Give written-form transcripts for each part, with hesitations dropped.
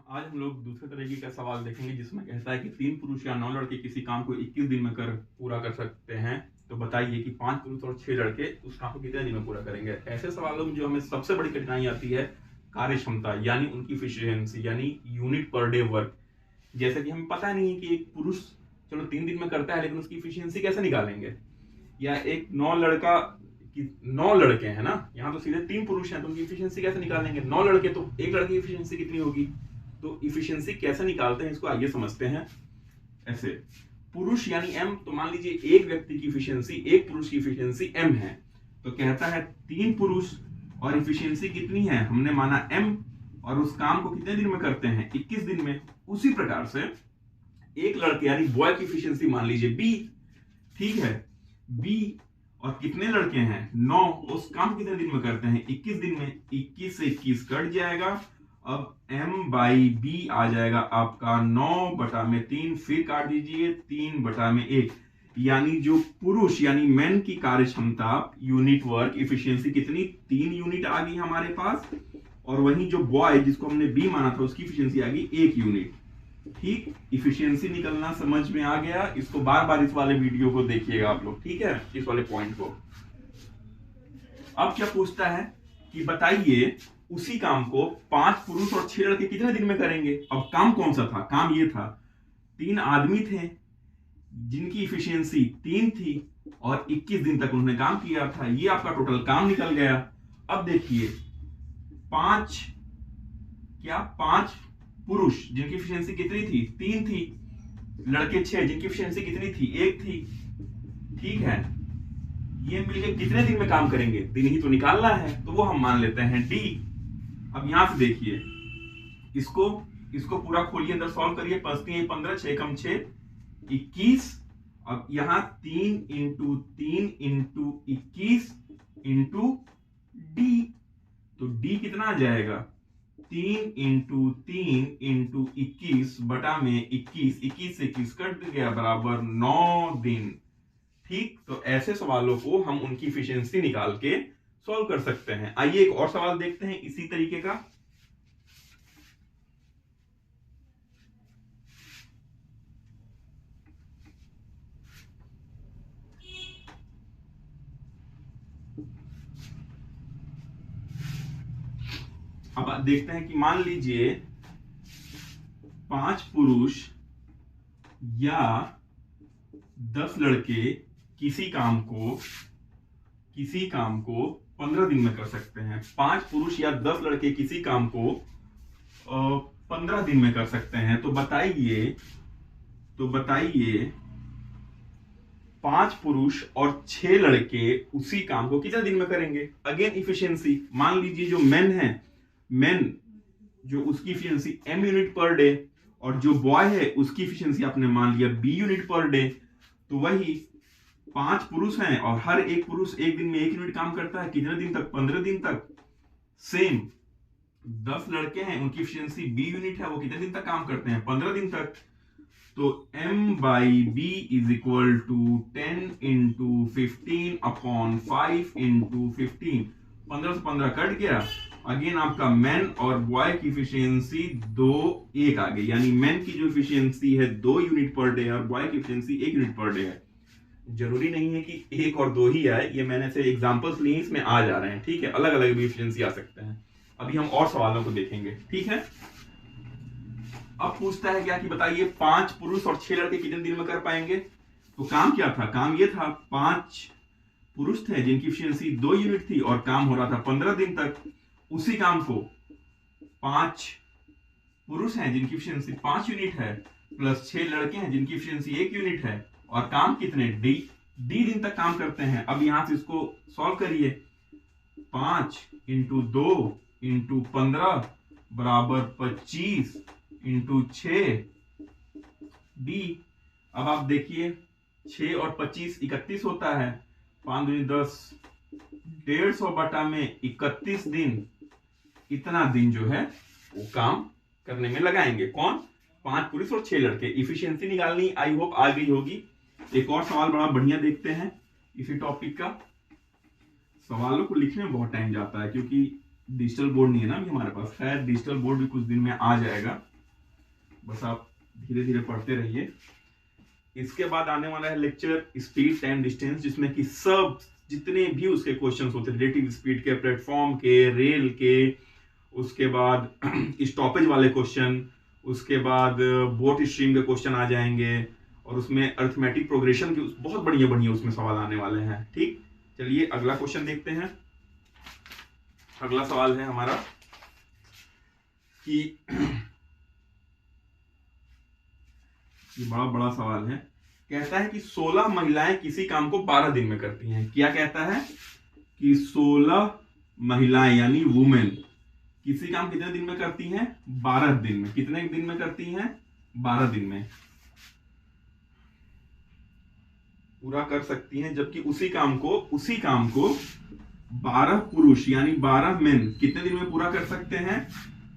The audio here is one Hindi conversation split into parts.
आज हम लोग दूसरे तरीके का सवाल देखेंगे जिसमें कहता है कि 3 पुरुष या 9 लड़के किसी काम को 21 दिन में कर पूरा कर सकते हैं। तो बताइए कि 5 पुरुष और 6 लड़के उस काम को कितने दिन में पूरा करेंगे। ऐसे सवालों में जो हमें सबसे बड़ी कठिनाई आती है कार्य क्षमता यानी उनकी इफिशियंसी यानी यूनिट पर डे वर्क। जैसे कि हमें पता नहीं है कि एक पुरुष चलो 3 दिन में करता है लेकिन उसकी इफिशियंसी कैसे निकालेंगे, या एक 9 लड़के हैं ना, यहाँ तो सीधे 3 पुरुष हैं तो उनकी इफिशियंसी कैसे निकालेंगे। 9 लड़के तो एक लड़के की इफिशियंसी कितनी होगी, तो इफिशियंसी कैसे निकालते हैं इसको आइए समझते हैं। ऐसे पुरुष यानी m, तो मान लीजिए एक व्यक्ति की इफिशियंसी, एक पुरुष की इफिशियंसी m है, तो कहता है 3 पुरुष और इफिशियंसी कितनी है, हमने माना m, और उस काम को कितने दिन में करते हैं 21 दिन में। उसी प्रकार से एक लड़के यानी बॉय की इफिशियंसी मान लीजिए b, ठीक है, b और कितने लड़के हैं 9, उस काम कितने दिन में करते हैं 21 दिन में। 21 से 21 कट जाएगा, अब m/b आ जाएगा आपका 9/3, फिर काट दीजिए 3/1, यानी जो पुरुष यानी मैन की कार्य क्षमता यूनिट वर्क इफिशियंसी कितनी 3 यूनिट आ गई हमारे पास, और वहीं जो बॉय जिसको हमने b माना था उसकी इफिशियंसी आ गई 1 यूनिट। ठीक, इफिशियंसी निकलना समझ में आ गया। इसको बार बार इस वाले वीडियो को देखिएगा आप लोग, ठीक है, इस वाले पॉइंट को। अब क्या पूछता है कि बताइए उसी काम को 5 पुरुष और 6 लड़के कितने दिन में करेंगे। अब काम कौन सा था, काम ये था 3 आदमी थे जिनकी इफिशियंसी 3 थी और 21 दिन तक उन्होंने काम किया था, ये आपका टोटल काम निकल गया। अब देखिए 5 पुरुष जिनकी इफिशियंसी कितनी थी 3 थी, लड़के 6 जिनकी इफिशियंसी कितनी थी 1 थी, ठीक है, ये मिलकर कितने दिन में काम करेंगे, दिन ही तो निकालना है, तो वो हम मान लेते हैं डी। अब यहां से देखिए इसको पूरा खोलिए, अंदर सॉल्व करिए, 5 3 15, 6 कम 6 21। अब यहां 3 इंटू 3 इंटू 21 इंटू डी, तो डी कितना आ जाएगा 3 इंटू 3 इंटू 21 बटा में 21 से 21 कट गया बराबर 9 दिन। ठीक, तो ऐसे सवालों को हम उनकी इफिशियंसी निकाल के सॉल्व कर सकते हैं। आइए एक और सवाल देखते हैं इसी तरीके का। अब देखते हैं कि मान लीजिए 5 पुरुष या 10 लड़के किसी काम को 15 दिन में कर सकते हैं। 5 पुरुष या 10 लड़के किसी काम को 15 दिन में कर सकते हैं। तो बताइए 5 पुरुष और 6 लड़के उसी काम को कितने दिन में करेंगे। अगेन इफिशियंसी मान लीजिए जो मैन जो उसकी efficiency m unit per day, और जो बॉय है उसकी इफिशियंसी आपने मान लिया b यूनिट पर डे। तो वही 5 पुरुष हैं और हर एक पुरुष एक दिन में 1 यूनिट काम करता है, कितने दिन तक 15 दिन तक। सेम 10 लड़के हैं उनकी इफिशियंसी b यूनिट है, वो कितने दिन तक काम करते हैं 15 दिन तक। तो m/b is equal to 10 into 15/5 into 15, 15 से 15 कट गया। अगेन आपका मैन और बॉय की इफिशियंसी 2 1 आ गई, यानी मैन की जो इफिशियंसी है 2 यूनिट पर डे और बॉय की इफिशियंसी 1 यूनिट पर डे है। जरूरी नहीं है कि 1 और 2 ही आए, ये मैंने से एग्जांपल्स लिए इसमें आ जा रहे हैं, ठीक है, अलग अलग भी इफिशियंसी आ सकते हैं। अभी हम और सवालों को देखेंगे, ठीक है। अब पूछता है क्या कि बताइए 5 पुरुष और 6 लड़के कितने दिन में कर पाएंगे। तो काम क्या था, काम ये था 5 पुरुष थे जिनकी इफिशियंसी 2 यूनिट थी और काम हो रहा था 15 दिन तक। उसी काम को 5 पुरुष हैं जिनकी इफिशियंसी 5 यूनिट है प्लस 6 लड़के हैं जिनकी इफिशियंसी 1 यूनिट है, और काम कितने डी दिन तक काम करते हैं। अब यहां से इसको सॉल्व करिए, 5 इंटू 2 इंटू 15 बराबर 25 इंटू 6 डी। अब आप देखिए 6 और 25 31 होता है, 5 दूनी 10, 150 बटा में 31 दिन, इतना दिन जो है वो काम करने में लगाएंगे। कौन, 5 पुरुष और 6 लड़के। इफिशियंसी निकालनी आई होप आ गई होगी। एक और सवाल बड़ा बढ़िया देखते हैं इसी टॉपिक का। सवालों को लिखने में बहुत टाइम जाता है क्योंकि डिजिटल बोर्ड नहीं है ना अभी हमारे पास। खैर डिजिटल बोर्ड भी कुछ दिन में आ जाएगा, बस आप धीरे धीरे पढ़ते रहिए। इसके बाद आने वाला है लेक्चर स्पीड टाइम डिस्टेंस, जिसमें कि सब जितने भी उसके क्वेश्चंस होते हैं, रिलेटिव स्पीड के, प्लेटफॉर्म के, रेल के, उसके बाद स्टॉपेज वाले क्वेश्चन, उसके बाद बोट स्ट्रीम के क्वेश्चन आ जाएंगे, और उसमें अर्थमेटिक प्रोग्रेशन की बहुत बढ़िया बढ़िया उसमें सवाल आने वाले हैं। ठीक, चलिए अगला क्वेश्चन देखते हैं। अगला सवाल है हमारा कि बड़ा बड़ा सवाल है। कहता है कि 16 महिलाएं किसी काम को 12 दिन में करती हैं। क्या कहता है कि 16 महिलाएं यानी वुमेन किसी काम कितने दिन में करती हैं? 12 दिन में। कितने दिन में करती हैं? 12 दिन में पूरा कर सकती हैं, जबकि उसी काम को 12 पुरुष यानी 12 मेन कितने दिन में पूरा कर सकते हैं?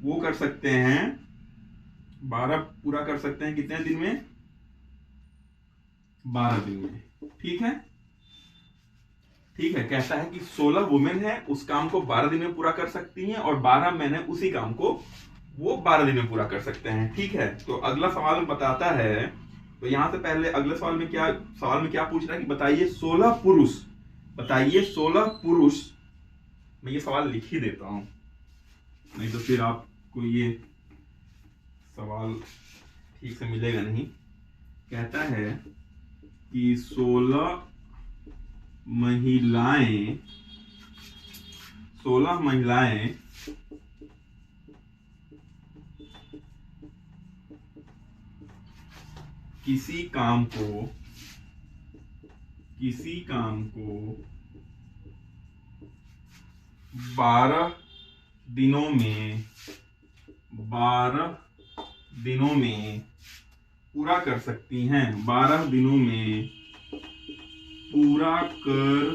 वो कर सकते हैं 12 पूरा कर सकते हैं कितने दिन में? 12 दिन में। ठीक है, ठीक है। कहता है कि 16 वुमेन है, उस काम को 12 दिन में पूरा कर सकती हैं, और 12 मैन है, उसी काम को वो 12 दिन में पूरा कर सकते हैं। ठीक है, तो अगला सवाल बताता है, तो यहां से पहले अगले सवाल में क्या पूछ रहा है कि बताइए 16 पुरुष, बताइए 16 पुरुष। मैं ये सवाल लिख ही देता हूं, नहीं तो फिर आपको ये सवाल ठीक से मिलेगा नहीं। कहता है कि 16 महिलाएं किसी काम को 12 दिनों में पूरा कर सकती हैं। 12 दिनों में पूरा कर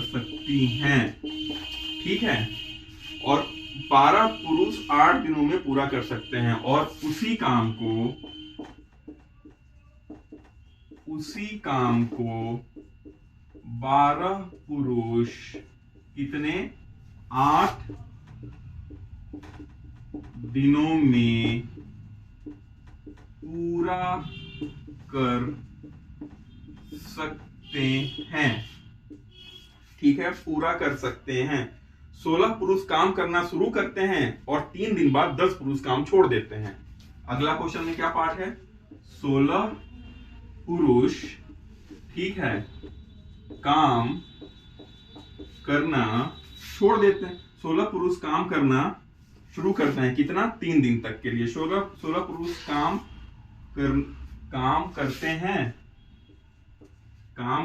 सकती हैं। ठीक है, और 12 पुरुष 8 दिनों में पूरा कर सकते हैं, और उसी काम को 12 पुरुष कितने? 8 दिनों में पूरा कर सकते हैं। ठीक है, पूरा कर सकते हैं। 16 पुरुष काम करना शुरू करते हैं और 3 दिन बाद 10 पुरुष काम छोड़ देते हैं। अगला क्वेश्चन में क्या पार्ट है? 16 पुरुष, ठीक है, काम करना छोड़ देते हैं। 16 पुरुष काम करना शुरू करते हैं, कितना? 3 दिन तक के लिए। 16 पुरुष काम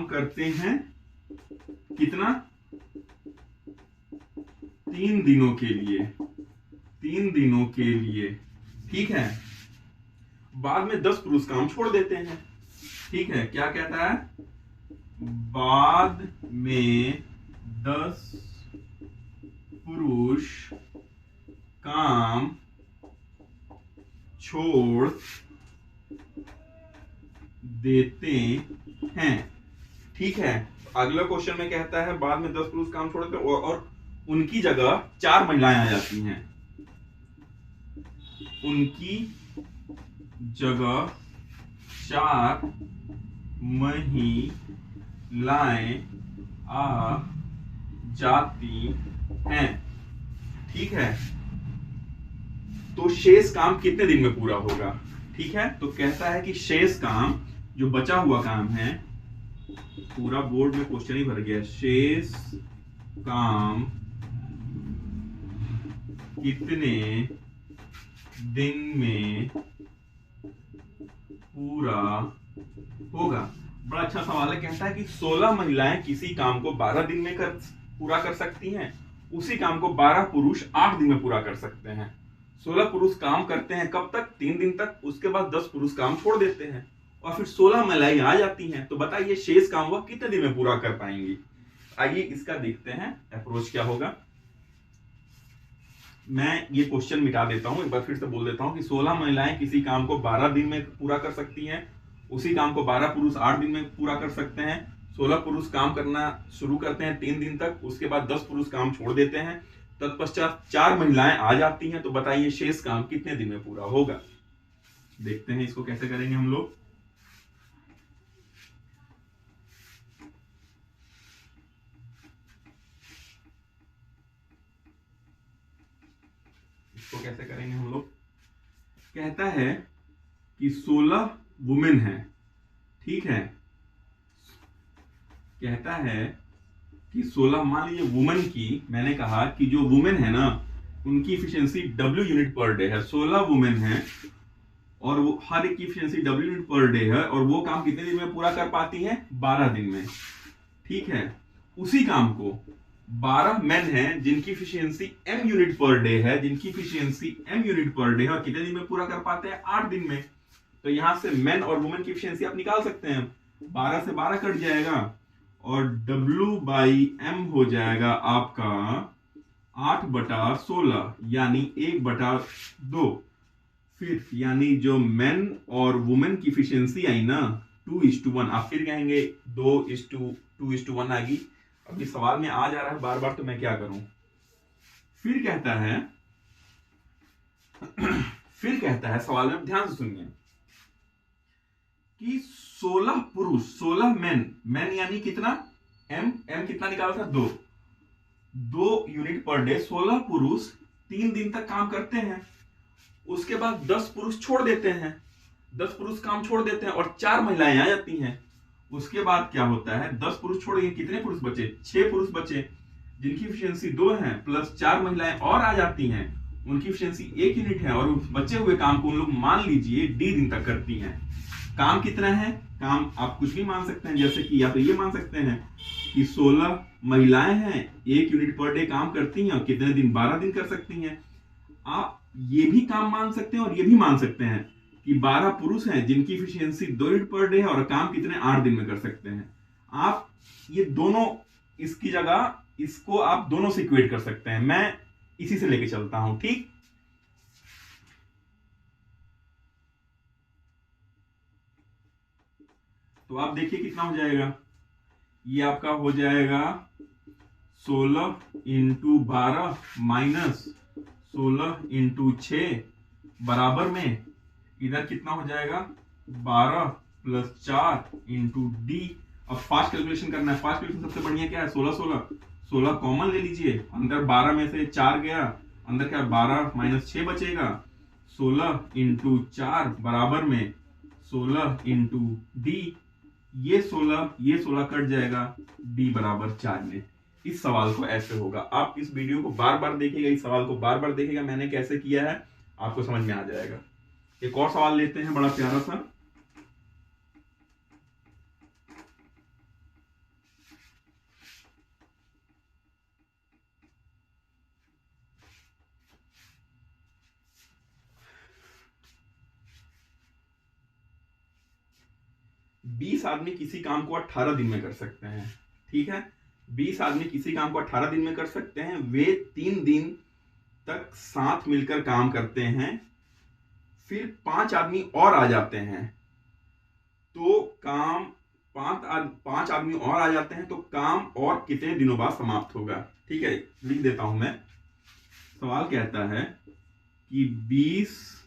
करते हैं कितना? 3 दिनों के लिए। 3 दिनों के लिए, ठीक है। बाद में 10 पुरुष काम छोड़ देते हैं। ठीक है, क्या कहता है? बाद में 10 पुरुष काम छोड़ देते हैं। ठीक है, अगला क्वेश्चन में कहता है बाद में 10 पुरुष काम छोड़ देते हैं और उनकी जगह 4 महिलाएं आ जाती हैं। उनकी जगह 4 महिलाएं आ जाती हैं। ठीक है, तो शेष काम कितने दिन में पूरा होगा? ठीक है, तो कहता है कि शेष काम, जो बचा हुआ काम है, पूरा बोर्ड में क्वेश्चन ही भर गया। शेष काम कितने दिन में पूरा होगा? बड़ा अच्छा सवाल है। कहता है कि 16 महिलाएं किसी काम को 12 दिन में पूरा कर सकती हैं, उसी काम को 12 पुरुष 8 दिन में पूरा कर सकते हैं। 16 पुरुष काम करते हैं कब तक? 3 दिन तक। उसके बाद 10 पुरुष काम छोड़ देते हैं और फिर 16 महिलाएं आ जाती हैं। तो बताइए शेष काम वह कितने दिन में पूरा कर पाएंगी? आइए इसका देखते हैं अप्रोच क्या होगा। मैं ये क्वेश्चन मिटा देता हूं, एक बार फिर से बोल देता हूं कि 16 महिलाएं किसी काम को 12 दिन में पूरा कर सकती हैं, उसी काम को 12 पुरुष 8 दिन में पूरा कर सकते हैं। 16 पुरुष काम करना शुरू करते हैं 3 दिन तक, उसके बाद 10 पुरुष काम छोड़ देते हैं। तत्पश्चात 4 महिलाएं आ जाती हैं, तो बताइए शेष काम कितने दिन में पूरा होगा। देखते हैं इसको कैसे करेंगे हम लोग। इसको कैसे करेंगे हम लोग। कहता है कि 16 वुमेन है, ठीक है। कहता है कि 16, मान लीजिए वुमेन की, मैंने कहा कि जो वुमेन है ना उनकी efficiency W unit per day है। 16 वुमेन है और वो हर एक की efficiency W unit per day है, और वो काम कितने दिन में पूरा कर पाती हैं, 12 दिन में, ठीक है। उसी काम को 12 मेन हैं जिनकी efficiency M unit per day है, जिनकी efficiency M unit per day है, और कितने दिन में पूरा कर पाते हैं, 8 दिन में। तो यहां से मेन और वुमेन की इफिशियंसी आप निकाल सकते हैं। 12 से 12 कट जाएगा और W/M हो जाएगा आपका 8/16, यानी 1/2। फिर यानी जो मेन और वुमेन की इफिशियंसी आई ना 2:1, आप फिर कहेंगे 2:1 आएगी। अब इस सवाल में आ जा रहा है बार बार, तो मैं क्या करूं। फिर कहता है सवाल में ध्यान से सुनिए कि 16 पुरुष 16 मेन यानी कितना, M कितना निकाला था, 2 यूनिट पर डे। 16 पुरुष 3 दिन तक काम करते हैं, उसके बाद 10 पुरुष छोड़ देते हैं, 10 पुरुष काम छोड़ देते हैं और 4 महिलाएं आ जाती हैं। उसके बाद क्या होता है, 10 पुरुष छोड़ गए, कितने पुरुष बचे, 6 पुरुष बचे, जिनकी इफिशियंसी 2 है, प्लस 4 महिलाएं और आ जाती हैं, उनकी इफिशियंसी 1 यूनिट है, और बचे हुए काम को उन लोग मान लीजिए D दिन तक करती हैं। काम कितना है, काम आप कुछ भी मान सकते हैं, जैसे कि या तो ये मान सकते हैं कि 16 महिलाएं हैं, 1 यूनिट पर डे काम करती हैं, और कितने दिन, 12 दिन कर सकती हैं। आप ये भी काम मान सकते हैं और ये भी मान सकते हैं कि 12 पुरुष हैं जिनकी इफिशियंसी 2 यूनिट पर डे है, और काम कितने, 8 दिन में कर सकते हैं। आप ये दोनों, इसकी जगह इसको आप दोनों से इक्वेट कर सकते हैं। मैं इसी से लेके चलता हूं, ठीक। तो आप देखिए कितना हो जाएगा, ये आपका हो जाएगा 16 × 12 माइनस 16 × 6 बराबर में इधर कितना हो जाएगा, 12 + 4 × D। अब फास्ट कैलकुलेशन करना है। फास्ट कैलकुलेशन सबसे बढ़िया क्या है, 16 कॉमन ले लीजिए, अंदर 12 में से 4 गया, अंदर क्या 12 - 6 बचेगा। 16 × 4 बराबर में 16 × D। ये 16 कट जाएगा, D = 4 में। इस सवाल को ऐसे होगा। आप इस वीडियो को बार बार देखिएगा, इस सवाल को बार बार देखिएगा, मैंने कैसे किया है आपको समझ में आ जाएगा। एक और सवाल लेते हैं, बड़ा प्यारा सा। बीस आदमी किसी काम को 18 दिन में कर सकते हैं, ठीक है। 20 आदमी किसी काम को 18 दिन में कर सकते हैं। वे 3 दिन तक साथ मिलकर काम करते हैं, फिर 5 आदमी और आ जाते हैं, तो काम 5 आदमी और आ जाते हैं, तो काम और कितने दिनों बाद समाप्त होगा। ठीक है, लिख देता हूं मैं। सवाल कहता है कि 20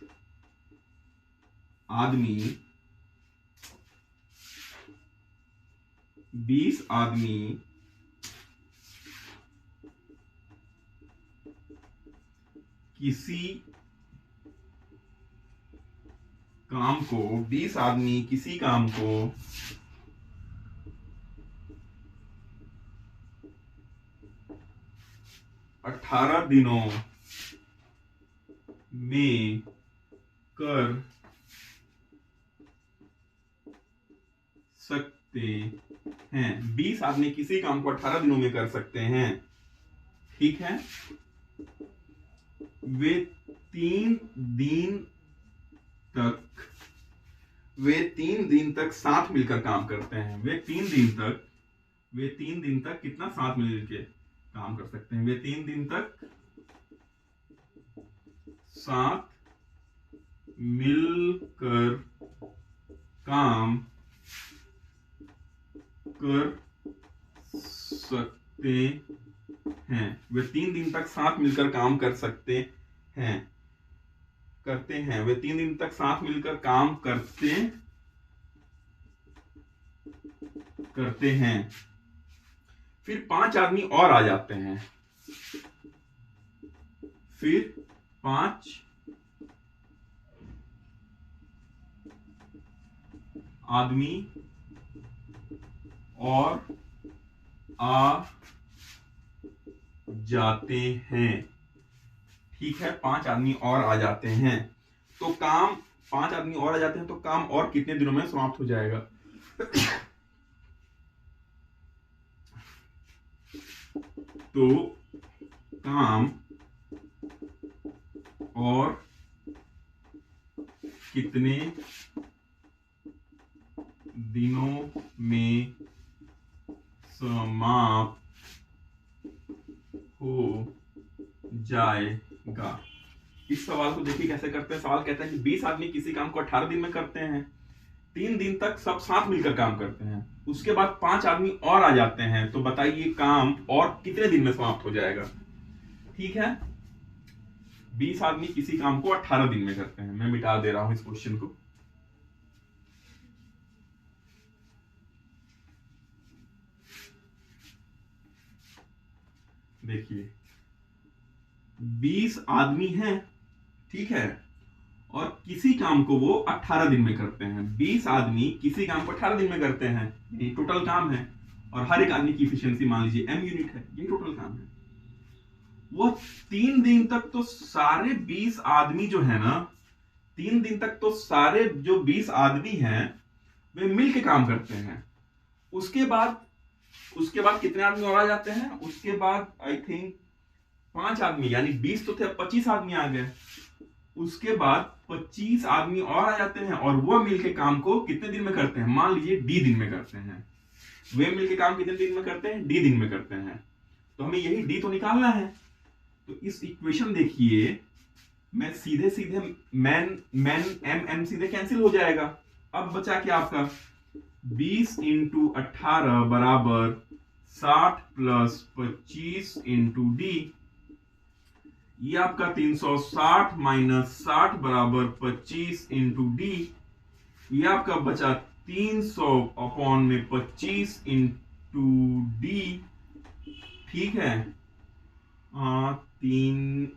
आदमी किसी काम को 20 आदमी किसी काम को 18 दिनों में कर सकते हैं। 20 आदमी किसी काम को 18 दिनों में कर सकते हैं, ठीक है। वे 3 दिन तक साथ मिलकर काम करते हैं। वे तीन दिन तक कितना साथ मिलकर काम कर सकते हैं। वे 3 दिन तक साथ मिलकर काम कर सकते हैं, वे 3 दिन तक साथ मिलकर काम कर सकते हैं, करते हैं, वे 3 दिन तक साथ मिलकर काम करते हैं। फिर 5 आदमी और आ जाते हैं, फिर 5 आदमी और आ जाते हैं। ठीक है, 5 आदमी और आ जाते हैं, तो काम 5 आदमी और आ जाते हैं तो काम और कितने दिनों में समाप्त हो जाएगा? तो काम और कितने दिनों में समाप्त हो जाएगा? इस सवाल को देखिए कैसे करते हैं। सवाल कहता है कि 20 आदमी किसी काम को 18 दिन में करते हैं, 3 दिन तक सब साथ मिलकर काम करते हैं, उसके बाद 5 आदमी और आ जाते हैं, तो बताइए काम और कितने दिन में समाप्त हो जाएगा? ठीक है, 20 आदमी किसी काम को 18 दिन में करते हैं। मैं मिटा दे रहा हूं इस क्वेश्चन को। देखिए 20 आदमी हैं, ठीक है, और किसी काम को वो 18 दिन में करते हैं। 20 आदमी किसी काम को 18 दिन में करते हैं, ये टोटल काम है, और हर एक आदमी की इफिशियंसी मान लीजिए m यूनिट है, ये टोटल काम है। वो 3 दिन तक तो सारे 20 आदमी जो है ना, 3 दिन तक तो सारे जो 20 आदमी हैं वे मिल के काम करते हैं। उसके बाद कितने आदमी और आ जाते हैं? उसके बाद आई थिंक 5 आदमी, यानी 20 तो थे, 25 आदमी आ गए। उसके बाद 25 आदमी और आ जाते हैं, और वो मिलके काम को कितने दिन में करते हैं? मान लीजिए d दिन में करते हैं। वे मिलके काम कितने दिन में करते हैं? d दिन में करते हैं। तो हमें यही d तो निकालना है। तो इस इक्वेशन देखिए, मैं सीधे m सीधे कैंसिल हो जाएगा। अब बचा क्या आपका? 20 इंटू 18 बराबर 60 प्लस 25 इंटू d। ये आपका 360 माइनस 60 बराबर 25 इंटू डी। ये आपका बचा 300 अपॉन में 25 इंटू डी। ठीक है, 3,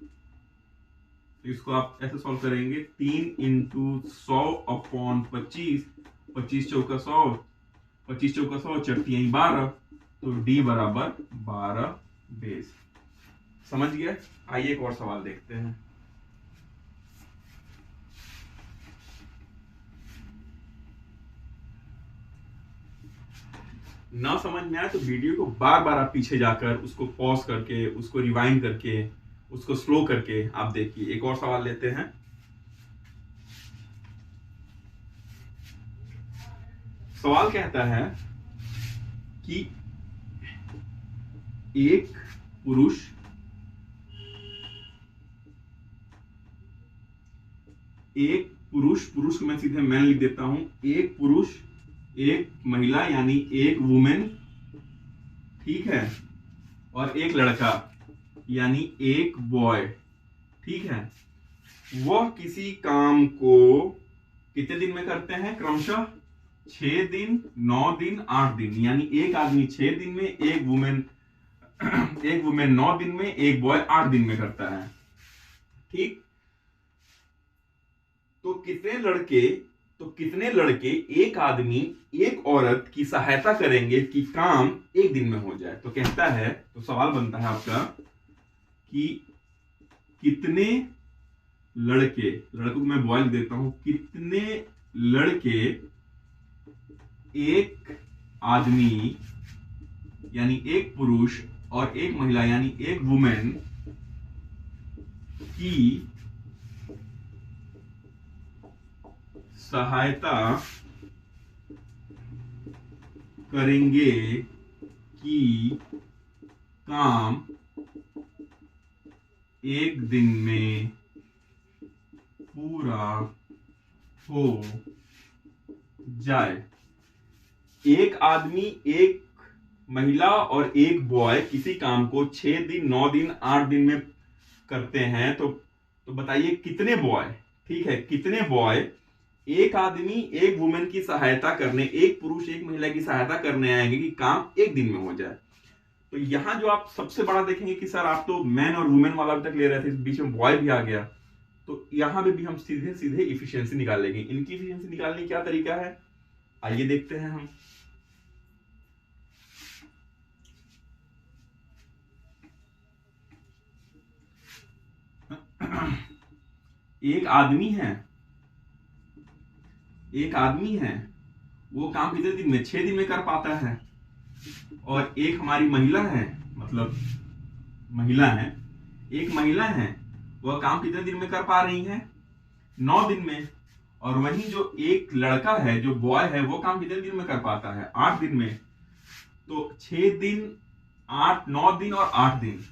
इसको आप ऐसे सॉल्व करेंगे, 3 इंटू 100 अपॉन 25, 25 चौका 100, 25 चौका 100, चढ़ती यही 12, तो d बराबर 12 बेस। समझ गए? आइए एक और सवाल देखते हैं। ना समझ में आए तो वीडियो को बार बार आप पीछे जाकर उसको पॉज करके, उसको रिवाइंड करके, उसको स्लो करके आप देखिए। एक और सवाल लेते हैं। सवाल कहता है कि एक पुरुष को मैं सीधे मैन लिख देता हूं। एक पुरुष, एक महिला यानी एक वुमेन, ठीक है, और एक लड़का यानी एक बॉय, ठीक है। वह किसी काम को कितने दिन में करते हैं? क्रमशः 6 दिन, 9 दिन, 8 दिन, यानी एक आदमी 6 दिन में, एक वुमेन 9 दिन में, एक बॉय 8 दिन में करता है। ठीक, तो कितने लड़के एक आदमी एक औरत की सहायता करेंगे कि काम एक दिन में हो जाए? तो कहता है, तो सवाल बनता है आपका कि कितने लड़के, लड़कों को मैं बॉय देता हूं, कितने लड़के एक आदमी यानी एक पुरुष और एक महिला यानी एक वुमेन की सहायता करेंगे कि काम एक दिन में पूरा हो जाए? एक आदमी एक महिला और एक बॉय किसी काम को 6 दिन, 9 दिन, 8 दिन में करते हैं तो बताइए कितने बॉय, ठीक है, कितने बॉय एक आदमी एक वुमेन की सहायता करने, एक पुरुष एक महिला की सहायता करने आएंगे कि काम एक दिन में हो जाए। तो यहां जो आप सबसे बड़ा देखेंगे कि सर आप तो मैन और वुमेन वाला अभी तक ले रहे थे, बीच में बॉय भी आ गया, तो यहां पे भी हम सीधे सीधे इफिशियंसी निकाल लेंगे। इनकी इफिशियंसी निकालने की क्या तरीका है, आइए देखते हैं हम। एक आदमी है, वो काम कितने दिन में, 6 दिन में कर पाता है। और एक हमारी महिला है, मतलब महिला है, एक महिला है, वह काम कितने दिन में कर पा रही है, 9 दिन में। और वहीं जो एक लड़का है, जो बॉय है, वो काम कितने दिन में कर पाता है, 8 दिन में। तो 6 दिन, 8, 9 दिन और 8 दिन,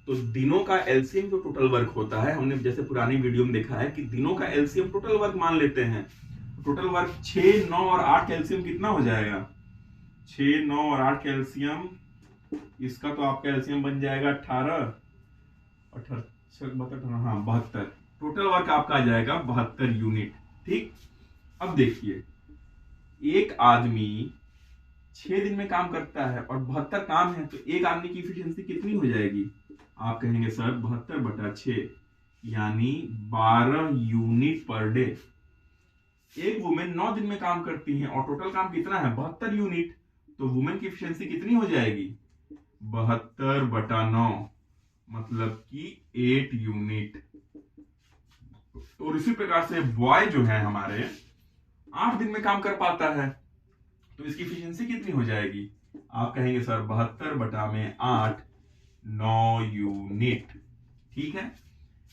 तो दिनों का एलसीएम जो टोटल वर्क होता है, हमने जैसे पुरानी वीडियो में देखा है कि दिनों का एलसीएम टोटल वर्क मान लेते हैं। टोटल वर्क 6, 9 और 8 का एलसीएम कितना हो जाएगा, 6, 9 और 8 का एलसीएम, इसका तो आपका एलसीएम बन जाएगा 18, 72। टोटल वर्क आपका आ जाएगा 72 यूनिट। ठीक, अब देखिए एक आदमी 6 दिन में काम करता है और 72 काम है, तो एक आदमी की इफिशियंसी कितनी हो जाएगी, आप कहेंगे सर 72/6 यानी 12 यूनिट पर डे। एक वुमेन 9 दिन में काम करती है और टोटल काम कितना है, 72 यूनिट, तो वुमेन की इफिशियंसी कितनी हो जाएगी, 72/9, मतलब कि 8 यूनिट। और इसी प्रकार से बॉय जो है हमारे 8 दिन में काम कर पाता है, तो इसकी इफिशियंसी कितनी हो जाएगी, आप कहेंगे सर 72/8, 9 यूनिट। ठीक है,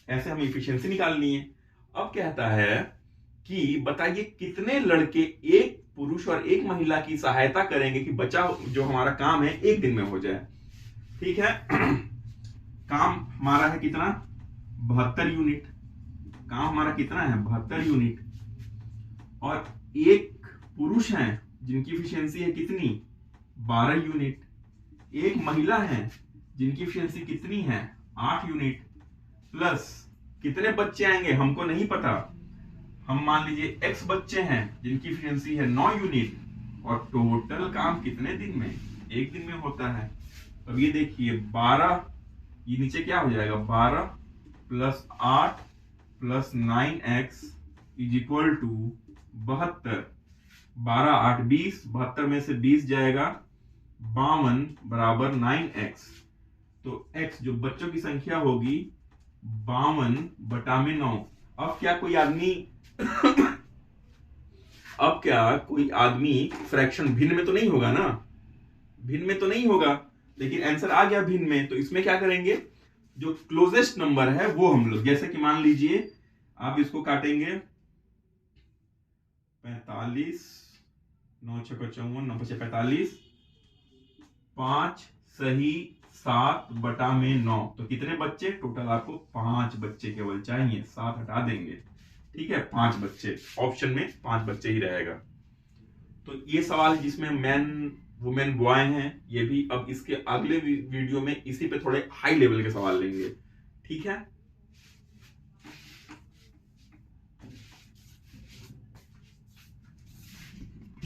ऐसे हमें इफिशियंसी निकालनी है। अब कहता है कि बताइए कितने लड़के एक पुरुष और एक महिला की सहायता करेंगे कि बचा जो हमारा काम है एक दिन में हो जाए। ठीक है, काम हमारा है कितना, 72 यूनिट, काम हमारा कितना है, 72 यूनिट। और एक पुरुष है जिनकी इफिशियंसी है कितनी, 12 यूनिट। एक महिला है जिनकी इफिशियंसी कितनी है, 8 यूनिट। प्लस कितने बच्चे आएंगे हमको नहीं पता, हम मान लीजिए x बच्चे हैं जिनकी इफिशियंसी है 9 यूनिट। और टोटल काम कितने दिन में, एक दिन में होता है। अब ये देखिए 12, ये नीचे क्या हो जाएगा, 12 + 8 + 9x = 72। 12, 8, 20, 72 में से 20 जाएगा, 52 = 9x। तो x जो बच्चों की संख्या होगी 52/9। अब क्या कोई आदमी फ्रैक्शन भिन्न में तो नहीं होगा ना, भिन्न में तो नहीं होगा, लेकिन आंसर आ गया भिन्न में। तो इसमें क्या करेंगे, जो क्लोजेस्ट नंबर है वो हम लोग, जैसे कि मान लीजिए आप इसको काटेंगे 45, 9 × 6 = 54, 9 × 5 = 45, 5 सही 7/9। तो कितने बच्चे टोटल, आपको 5 बच्चे केवल चाहिए, 7 हटा देंगे। ठीक है, 5 बच्चे, ऑप्शन में 5 बच्चे ही रहेगा। तो ये सवाल जिसमें मैन, वुमेन, बॉय हैं, ये भी अब इसके अगले वीडियो में इसी पे थोड़े हाई लेवल के सवाल लेंगे। ठीक है।